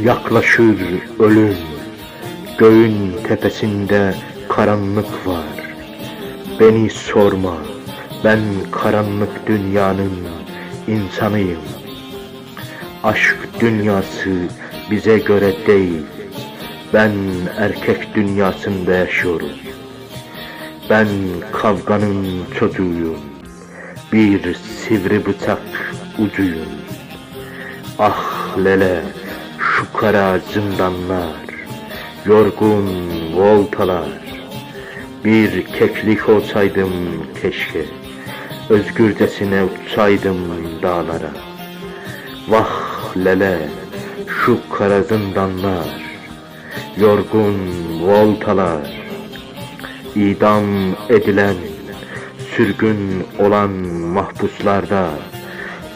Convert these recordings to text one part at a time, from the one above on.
Yaklaşır ölüm, göğün tepesinde karanlık var. Beni sorma, ben karanlık dünyanın insanıyım. Aşk dünyası bize göre değil, ben erkek dünyasında yaşıyorum. Ben kavganın çocuğuyum, bir sivri bıçak ucuyum. Ah lele, şu kara zindanlar, yorgun voltalar. Bir keklik olsaydım keşke, özgürcesine uçsaydım dağlara. Vah lele, şu kara zindanlar, yorgun voltalar. İdam edilen, sürgün olan mahpuslarda,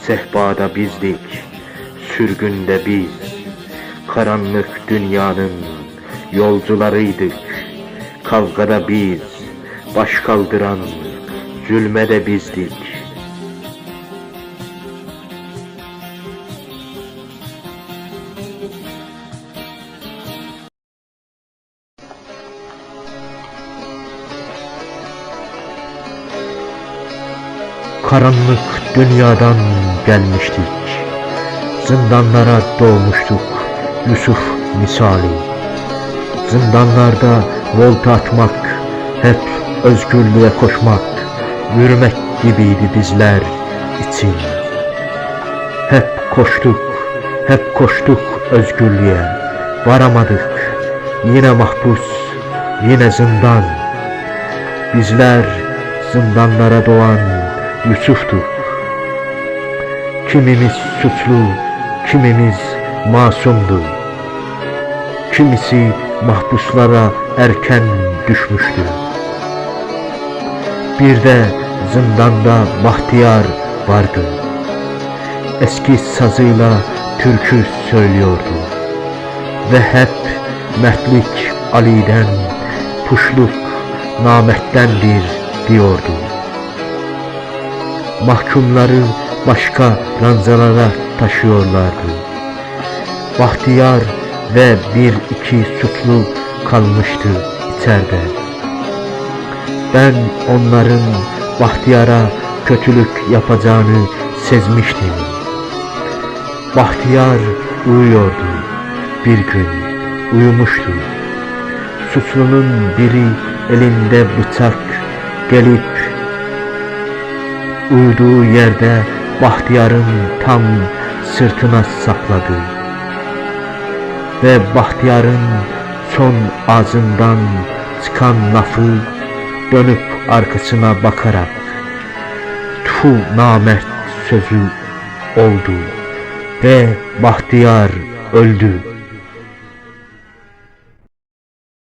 sehpada bizdik, sürgünde biz. Karanlık dünyanın yolcularıydık, kavgada biz, baş kaldıran zulme de bizdik. Karanlık dünyadan gelmiştik, zindanlara doğmuştuk Yusuf misali. Zindanlarda volta atmak, hep özgürlüğe koşmak, yürümek gibiydi bizler için. Hep koştuk özgürlüğe, varamadık, yine mahpus, yine zindan. Bizler zindanlara doğan Yusuf'tuk. Kimimiz suçlu, kimimiz masumdu. Kimisi mahpuslara erken düşmüştü. Bir de zindanda Bahtiyar vardı. Eski sazıyla türkü söylüyordu. Ve hep mertlik Ali'den, puşluk Namet'tendir diyordu. Mahkumları başka ranzalara taşıyorlardı. Bahtiyar ve bir iki suçlu kalmıştı içeride. Ben onların Bahtiyar'a kötülük yapacağını sezmiştim. Bahtiyar uyuyordu. Bir gün uyumuştu. Suçlunun biri elinde bıçak gelip uyuduğu yerde Bahtiyar'ın tam sırtına sapladı. Ve Bahtiyar'ın son ağzından çıkan lafı dönüp arkasına bakarak "Tfu namert" sözü oldu ve Bahtiyar öldü.